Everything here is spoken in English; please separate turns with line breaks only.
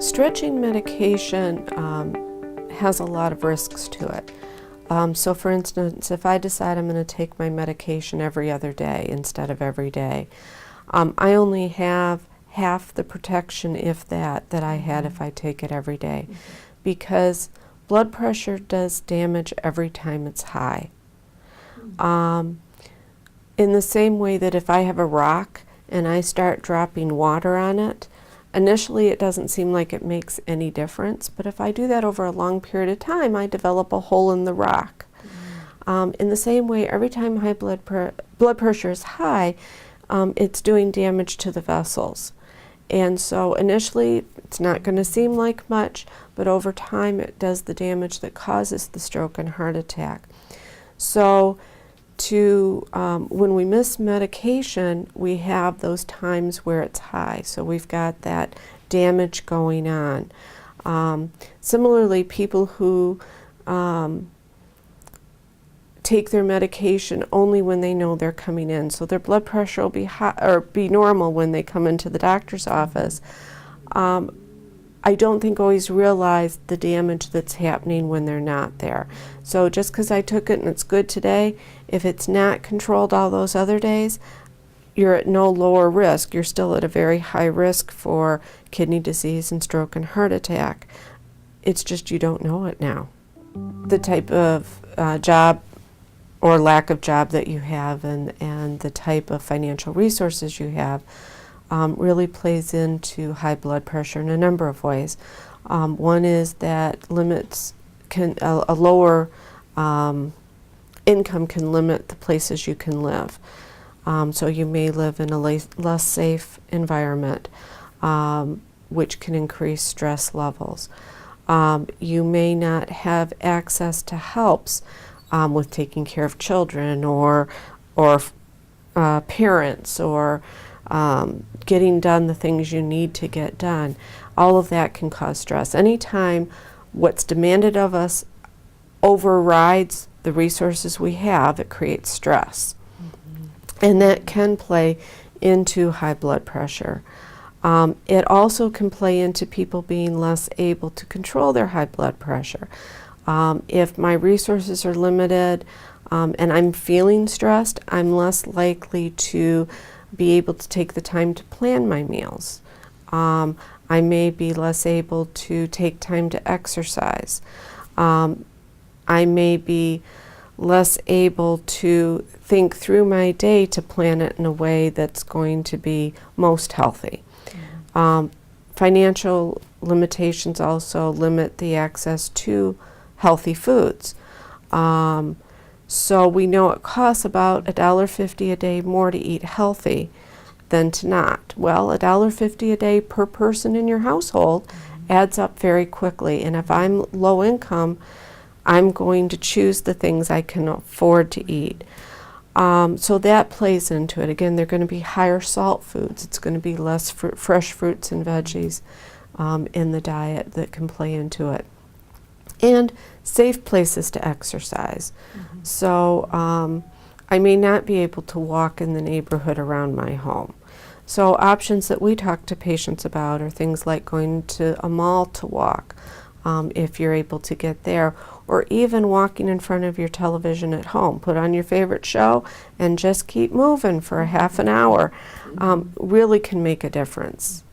Stretching medication has a lot of risks to it. So for instance, if I decide I'm going to take my medication every other day instead of every day, I only have half the protection, if that I had if I take it every day, because blood pressure does damage every time it's high. In the same way that if I have a rock and I start dropping water on it, initially it doesn't seem like it makes any difference, but if I do that over a long period of time, I develop a hole in the rock. In the same way, every time high blood pressure is high, it's doing damage to the vessels. And so initially it's not going to seem like much, but over time it does the damage that causes the stroke and heart attack. So when we miss medication, we have those times where it's high. So we've got that damage going on. Similarly, people who take their medication only when they know they're coming in. So their blood pressure will be high, or be normal when they come into the doctor's office. I don't think always realize the damage that's happening when they're not there. So just because I took it and it's good today, if it's not controlled all those other days, you're at no lower risk. You're still at a very high risk for kidney disease and stroke and heart attack. It's just you don't know it now. The type of job or lack of job that you have and the type of financial resources you have really plays into high blood pressure in a number of ways. One is that a lower income can limit the places you can live. So you may live in a less safe environment, which can increase stress levels. You may not have access to helps with taking care of children or parents or getting done the things you need to get done. All of that can cause stress. Anytime what's demanded of us overrides the resources we have, it creates stress. And that can play into high blood pressure. It also can play into people being less able to control their high blood pressure. If my resources are limited and I'm feeling stressed, I'm less likely to be able to take the time to plan my meals. I may be less able to take time to exercise. I may be less able to think through my day to plan it in a way that's going to be most healthy. Financial limitations also limit the access to healthy foods. So we know it costs about $1.50 a day more to eat healthy than to not. Well, $1.50 a day per person in your household adds up very quickly. And if I'm low income, I'm going to choose the things I can afford to eat. So that plays into it. Again, they're going to be higher salt foods. It's going to be less fresh fruits and veggies in the diet that can play into it. And safe places to exercise. So I may not be able to walk in the neighborhood around my home. So options that we talk to patients about are things like going to a mall to walk, if you're able to get there, or even walking in front of your television at home. Put on your favorite show and just keep moving for a half an hour. Really can make a difference.